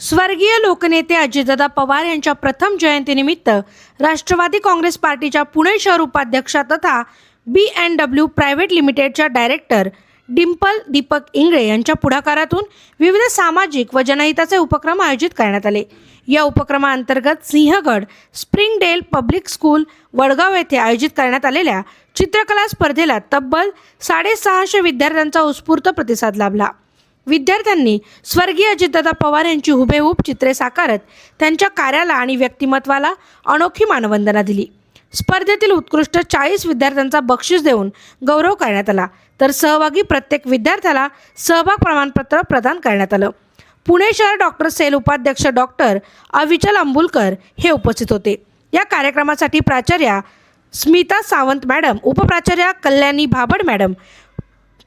स्वर्गीय लोकनेते अजितदादा पवार यांच्या प्रथम जयंतीनिमित्त राष्ट्रवादी काँग्रेस पार्टीच्या पुणे शहर उपाध्यक्षा तथा B&W प्रायव्हेट लिमिटेडच्या डायरेक्टर डिंपल दीपक इंगळे यांच्या पुढाकारातून विविध सामाजिक व जनहिताचे उपक्रम आयोजित करण्यात आले। या उपक्रमाअंतर्गत Sinhagad Springdale public school Vadgaon येथे आयोजित करण्यात आलेल्या चित्रकला स्पर्धेला तब्बल 650 विद्यार्थ्यांचा उत्स्फूर्त प्रतिसाद लाभला। विद्यार्थ्यांनी स्वर्गीय अजितदादा पवार यांची हुबेहूब चित्रे साकारत त्यांच्या कार्याला आणि व्यक्तिमत्वाला अनोखी मानवंदना दिली। स्पर्धेतील उत्कृष्ट 40 विद्यार्थ्यांचा बक्षीस देऊन गौरव करण्यात आला, तर सहभागी प्रत्येक विद्यार्थ्याला सहभाग प्रमाणपत्र प्रदान करण्यात आलं। पुणे शहर डॉक्टर सेल उपाध्यक्ष डॉक्टर अविचल अंबुलकर हे उपस्थित होते। या कार्यक्रमासाठी प्राचार्या स्मिता सावंत मॅडम, उपप्राचार्या कल्याणी भाबड मॅडम,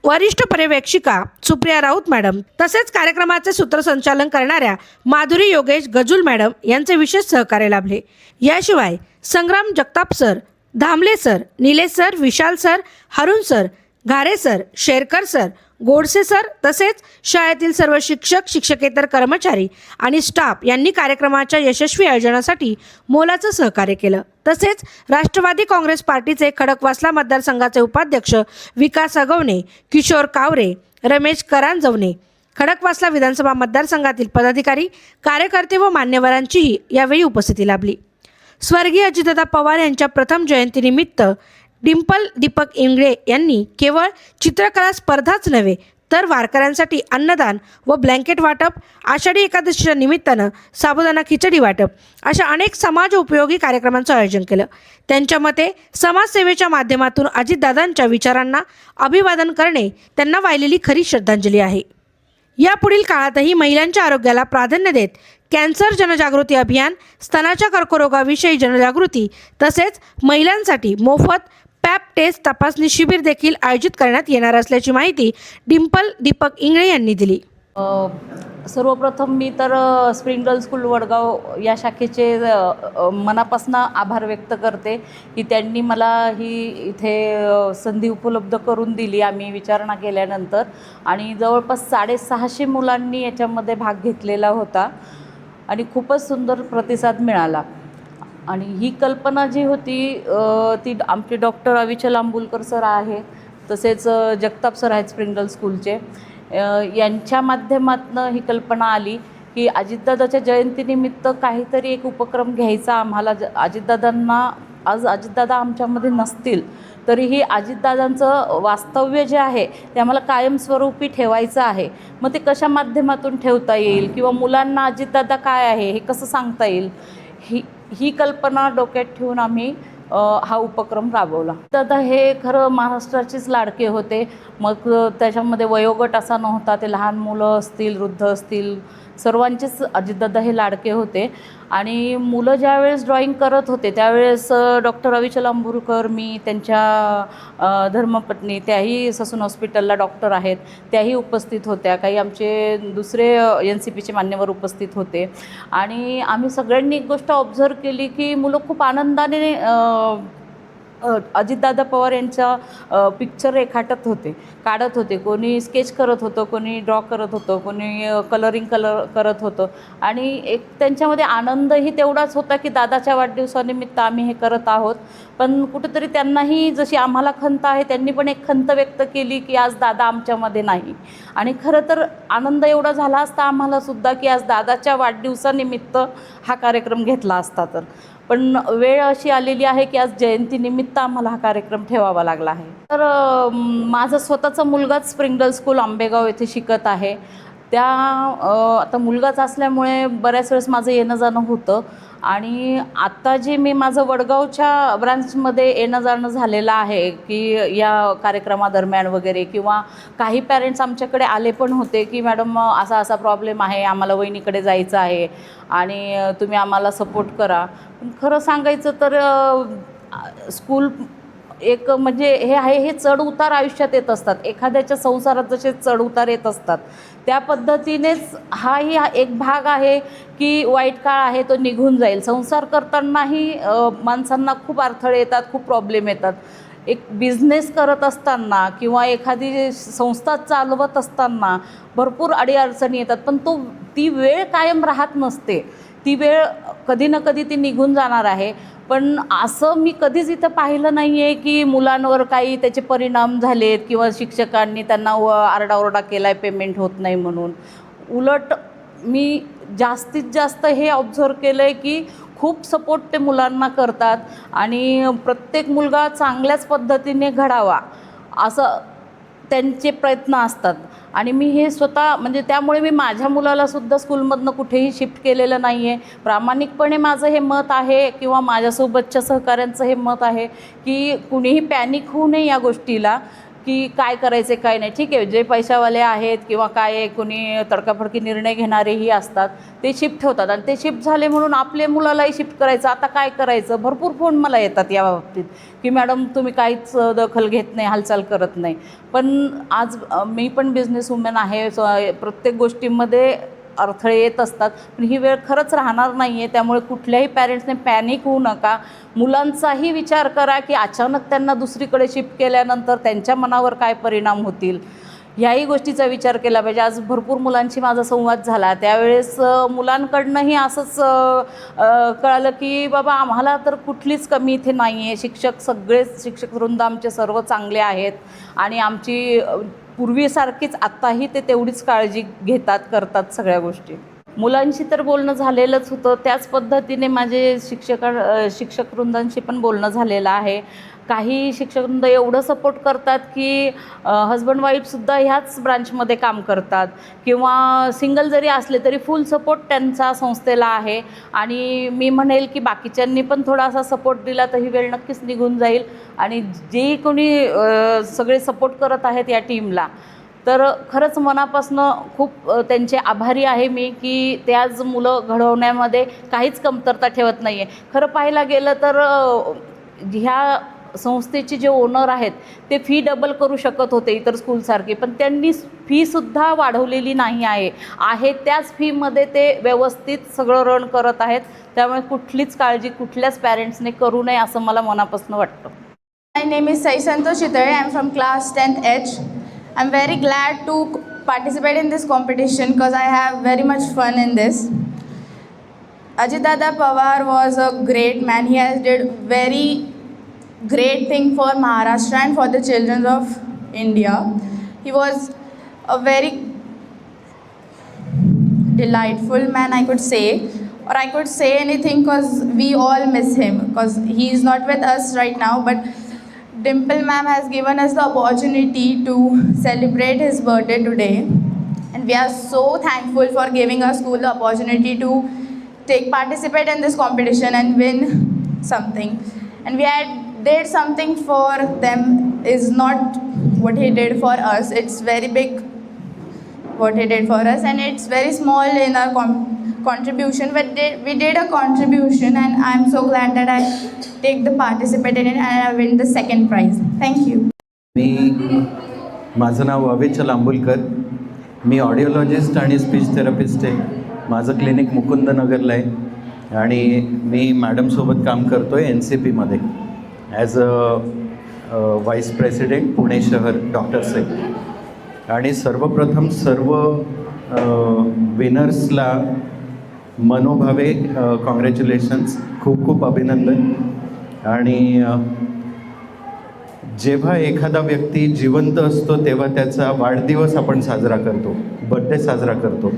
वरिष्ठ पर्यवेक्षिका सुप्रिया राऊत मॅडम तसेच कार्यक्रमाचे सूत्रसंचालन करणाऱ्या माधुरी योगेश गजुल मॅडम यांचे विशेष सहकार्य लाभले। याशिवाय Sangram Jagtap sir, Dhamale sir, Nilesh sir, Vishal sir, Harun sir, Ghare sir, Sherkar sir, Godse sir तसेच शाळेतील सर्व शिक्षक, शिक्षकेतर कर्मचारी आणि स्टाफ यांनी कार्यक्रमाच्या यशस्वी आयोजनासाठी मोलाचं सहकार्य केलं। तसेच राष्ट्रवादी काँग्रेस पार्टीचे खडकवासला मतदारसंघाचे उपाध्यक्ष विकास अगवणे, किशोर कावरे, रमेश करांजवणे, खडकवासला विधानसभा मतदारसंघातील पदाधिकारी, कार्यकर्ते व मान्यवरांचीही यावेळी उपस्थिती लाभली। स्वर्गीय अजितदादा पवार यांच्या प्रथम जयंतीनिमित्त डिंपल दीपक इंगळे यांनी केवळ चित्रकला स्पर्धाच नव्हे तर वारकऱ्यांसाठी अन्नदान व ब्लँकेट वाटप, आषाढी एकादशीच्या निमित्तानं साबुदाणा खिचडी वाटप अशा अनेक समाज उपयोगी कार्यक्रमांचं आयोजन केलं। त्यांच्या मते समाजसेवेच्या माध्यमातून अजितदादांच्या विचारांना अभिवादन करणे त्यांना वाहिलेली खरी श्रद्धांजली आहे। यापुढील काळातही महिलांच्या आरोग्याला प्राधान्य देत कॅन्सर जनजागृती अभियान, स्तनाच्या कर्करोगाविषयी जनजागृती तसेच महिलांसाठी मोफत पॅप टेस्ट तपासणी शिबिर देखील आयोजित करण्यात येणार असल्याची माहिती डिंपल दीपक इंगळे यांनी दिली। सर्वप्रथम मी तर स्प्रिंगडेल स्कूल वडगाव या शाखेचे मनापासून आभार व्यक्त करते की त्यांनी मला ही इथे संधी उपलब्ध करून दिली। आम्ही विचारणा केल्यानंतर आणि जवळपास 650 मुलांनी याच्यामध्ये भाग घेतलेला होता आणि खूपच सुंदर प्रतिसाद मिळाला। आणि ही कल्पना जी होती ती आमचे डॉक्टर अविचल अंबुलकर सर आहे, तसेच जगताप सर आहेत स्प्रिंगडेल स्कूलचे, यांच्या माध्यमातून ही कल्पना आली की अजितदादाच्या जयंतीनिमित्त काहीतरी एक उपक्रम घ्यायचा आम्हाला। अजितदादांना आज अजितदादा आमच्यामध्ये नसतील तरीही अजितदादांचं वास्तव्य जे आहे ते आम्हाला कायमस्वरूपी ठेवायचं आहे। मग ते कशा माध्यमातून ठेवता येईल किंवा मुलांना अजितदादा काय आहे हे कसं सांगता येईल, ही कल्पना डोक्यात ठेवून आम्ही हा उपक्रम राबवला। दादा हे खरं महाराष्ट्राचेच लाडके होते। मग त्याच्यामध्ये वयोगट असा नव्हता, ते लहान मुलं असतील, वृद्ध असतील, सर्वांचेच अजितदादा हे लाडके होते। आणि मुलं ज्यावेळेस ड्रॉइंग करत होते त्यावेळेस डॉक्टर अविचल अंबुलकर, मी, त्यांच्या धर्मपत्नी, त्याही ससून हॉस्पिटलला डॉक्टर आहेत, त्याही उपस्थित होत्या, काही आमचे दुसरे NCPचे मान्यवर उपस्थित होते। आणि आम्ही सगळ्यांनी एक गोष्ट ऑब्झर्व केली की मुलं खूप आनंदाने अजितदादा पवार यांचा पिक्चर रेखाटत होते, काढत होते। कोणी स्केच करत होतं, कोणी ड्रॉ करत होतं, कोणी कलरिंग करत होतं। आणि एक त्यांच्यामध्ये आनंदही तेवढाच होता की दादाच्या वाढदिवसानिमित्त आम्ही हे करत आहोत। पण कुठेतरी त्यांनाही जशी आम्हाला खंत आहे, त्यांनी पण एक खंत व्यक्त केली की आज दादा आमच्यामध्ये नाही। आणि खरं तर आनंद एवढा झाला असता आम्हालासुद्धा की आज दादाच्या वाढदिवसानिमित्त हा कार्यक्रम घेतला असता, पण वेळ अशी आलेली आहे की आज जयंतीनिमित्त आम्हाला हा कार्यक्रम ठेवावा लागला आहे। तर माझा स्वतःचा मुलगाच स्प्रिंगडेल स्कूल आंबेगाव येथे शिकत आहे। आता मुलगाच असल्यामुळे बऱ्याच वेळेस माझं येणं जाणं होतं। आणि आत्ता जे मी माझं वडगावच्या ब्रांचमध्ये येणं जाणं झालेलं आहे की या कार्यक्रमादरम्यान वगैरे, किंवा काही पॅरेंट्स आमच्याकडे आले पण होते की मॅडम असा असा प्रॉब्लेम आहे, आम्हाला वहिनीकडे जायचं आहे आणि तुम्ही आम्हाला सपोर्ट करा। पण खरं सांगायचं तर स्कूल एक म्हणजे हे आहे, हे चढ उतार आयुष्यात येत असतात। एखाद्याच्या संसारात जसे चढ उतार येत असतात त्या पद्धतीनेच हाही एक भाग आहे की वाईट काळ आहे तो निघून जाईल। संसार करतानाही माणसांना खूप अडथळे येतात, खूप प्रॉब्लेम येतात। एक बिझनेस करत असताना किंवा एखादी संस्था चालवत असताना भरपूर अडीअडचणी येतात, पण ती वेळ कायम राहत नसते. ती वेळ कधी ना कधी ती निघून जाणार आहे. पण असं मी कधीच इथं पाहिलं नाही आहे की मुलांवर काही त्याचे परिणाम झालेत किंवा शिक्षकांनी त्यांना आरडाओरडा केला आहे पेमेंट होत नाही म्हणून. उलट मी जास्तीत जास्त हे ऑब्झर्व केलं आहे की खूप सपोर्ट ते मुलांना करतात आणि प्रत्येक मुलगा चांगल्याच पद्धतीने घडावा असं त्यांचे प्रयत्न असतात. आणि मी हे स्वतः म्हणजे त्यामुळे मी माझ्या मुलालासुद्धा स्कूलमधनं कुठेही शिफ्ट केलेलं नाही आहे. प्रामाणिकपणे माझं हे मत आहे किंवा माझ्यासोबतच्या सहकाऱ्यांचं हे मत आहे की कुणीही पॅनिक होऊ नये या गोष्टीला, की काय करायचे काय नाही. ठीक आहे, जे पैशावाले आहेत किंवा काय कोणी तडकाफडकी निर्णय घेणारेही असतात ते शिफ्ट होतात आणि ते शिफ्ट झाले म्हणून आपल्या मुलालाही शिफ्ट करायचं, आता काय करायचं. भरपूर फोन मला येतात या बाबतीत की मॅडम तुम्ही काहीच दखल घेत नाही, हालचाल करत नाही. पण आज मी पण बिझनेस वुमन आहे, प्रत्येक गोष्टीमध्ये अडथळे येत असतात, पण ही वेळ खरंच राहणार नाही आहे. त्यामुळे कुठल्याही पॅरेंट्सने पॅनिक होऊ नका. मुलांचाही विचार करा की अचानक त्यांना दुसरीकडे शिफ्ट केल्यानंतर त्यांच्या मनावर काय परिणाम होतील, ह्याही गोष्टीचा विचार केला पाहिजे. आज भरपूर मुलांशी माझा संवाद झाला, त्यावेळेस मुलांकडनंही असंच कळालं की बाबा आम्हाला तर कुठलीच कमी इथे नाही आहे. सगळेच शिक्षकवृंद आमचे सर्व चांगले आहेत आणि आमची पूर्वीसारखीच आत्ताही ते तेवढीच काळजी घेतात, करतात सगळ्या गोष्टी. मुलांशी तर बोलणं झालेलंच होतं, त्याच पद्धतीने माझे शिक्षकवृंदांशी पण बोलणं झालेलं आहे. काही शिक्षकवृंद एवढं सपोर्ट करतात की हजबंड वाईफसुद्धा ह्याच ब्रांचमध्ये काम करतात किंवा सिंगल जरी असले तरी फुल सपोर्ट त्यांचा संस्थेला आहे. आणि मी म्हणेल की बाकीच्यांनी पण थोडासा सपोर्ट दिला तर ही वेळ नक्कीच निघून जाईल. आणि जे कोणी सगळे सपोर्ट करत आहेत या टीमला, तर खरंच मनापासनं खूप त्यांचे आभारी आहे मी की ते आज मुलं घडवण्यामध्ये काहीच कमतरता ठेवत नाही आहे. खरं पाहायला गेलं तर ह्या संस्थेचे जे ओनर आहेत ते फी डबल करू शकत होते इतर स्कूलसारखी, पण त्यांनी फीसुद्धा वाढवलेली नाही आहे त्याच फीमध्ये ते व्यवस्थित सगळं रन करत आहेत. त्यामुळे कुठलीच काळजी कुठल्याच पॅरेंट्सने करू नये असं मला मनापासून वाटतं. My name is Sai Santosh Chitare. I am from class 10th H. I am very glad to participate in this competition because I have very much fun in this. Ajitdada Pawar was a great man. He has did very great thing for Maharashtra and for the children of India. He was a very delightful man, I could say, or I could say anything because we all miss him because he is not with us right now, but Dimple ma'am has given us the opportunity to celebrate his birthday today, and we are so thankful for giving our school the opportunity to participate in this competition and win something. And we did something for them is not what he did for us. It's very big what he did for us, and it's very small in our contribution, but we did a contribution, and I'm so glad that I take the participate in it and I win the second prize. Thank you. माझं नाव अविचल आंबुलकर. मी ऑडिओलॉजिस्ट आणि speech therapist आहे. माझं clinic मुकुंदनगरला आहे आणि मी मॅडमसोबत काम करतो आहे NCPमध्ये as a vice president Pune शहर डॉक्टर्स आहे. आणि सर्वप्रथम सर्व विनर्सला मनोभावे कॉंग्रॅच्युलेशन्स, खूप खूप अभिनंदन. आणि जेव्हा एखादा व्यक्ती जिवंत असतो तेव्हा त्याचा वाढदिवस आपण साजरा करतो, बर्थडे साजरा करतो,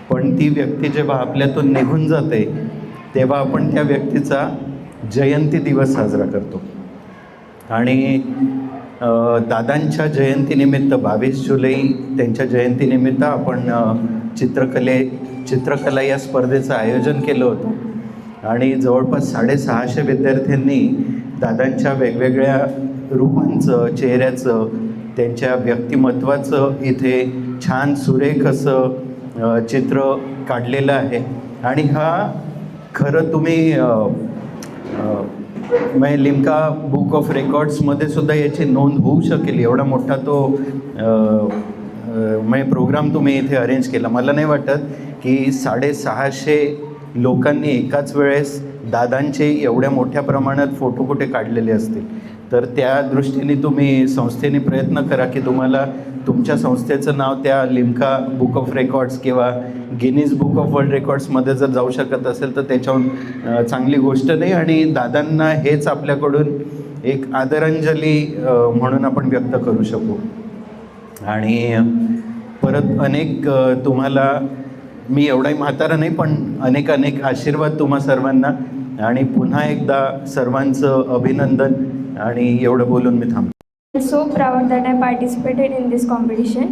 पण ती व्यक्ती जेव्हा आपल्यातून निघून जाते तेव्हा आपण त्या व्यक्तीचा जयंती दिवस साजरा करतो. आणि दादांच्या जयंतीनिमित्त 22 जुलै त्यांच्या जयंतीनिमित्त आपण चित्रकला या स्पर्धेचं आयोजन केलं होतं आणि जवळपास 650 विद्यार्थ्यांनी दादांच्या वेगवेगळ्या रूपांचं, चेहऱ्याचं, त्यांच्या व्यक्तिमत्वाचं इथे छान सुरेख असं चित्र काढलेलं आहे. आणि हा खरं तुम्ही लिम्का बुक ऑफ रेकॉर्ड्समध्ये सुद्धा याची नोंद होऊ शकेल, एवढा मोठा तो प्रोग्राम तुम्ही इथे अरेंज केला. मला नाही वाटत की 650 लोकांनी एकाच वेळेस दादांचे एवढ्या मोठ्या प्रमाणात फोटो कुठे काढलेले असतील. तर त्या दृष्टीने तुम्ही संस्थेने प्रयत्न करा की तुम्हाला तुमच्या संस्थेचं नाव त्या लिम्का बुक ऑफ रेकॉर्ड्स किंवा गिनीज बुक ऑफ वर्ल्ड रेकॉर्ड्समध्ये जर जाऊ शकत असेल तर त्याच्याहून चांगली गोष्ट नाही. आणि दादांना हेच आपल्याकडून एक आदरांजली म्हणून आपण व्यक्त करू शकू. आणि परत अनेक तुम्हाला मी एवढाही म्हातारा नाही पण अनेक अनेक आशीर्वाद तुम्हा सर्वांना. आणि पुन्हा एकदा सर्वांचं अभिनंदन. आणि एवढं बोलून मी थांबतो. I'm so proud that I participated in this competition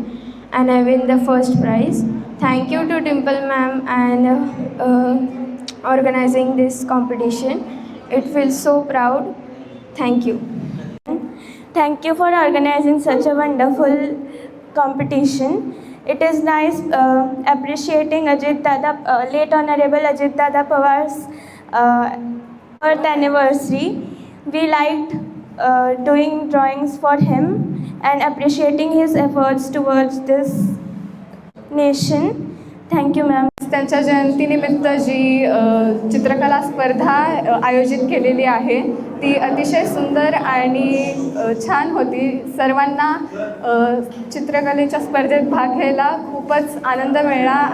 and I win the first prize. Thank you to Dimple ma'am and organizing this competition. It feels so proud. Thank you. Thank you for organizing such a wonderful competition. It is nice appreciating Ajit Dada, late Honorable Ajit Dada Pawar's birth anniversary. We liked doing drawings for him and appreciating his efforts towards this nation. Thank you, ma'am. त्यांच्या जयंतीनिमित्त जी चित्रकला स्पर्धा आयोजित केलेली आहे ती अतिशय सुंदर आणि छान होती. सर्वांना चित्रकलेच्या स्पर्धेत भाग घ्यायला खूपच आनंद मिळाला.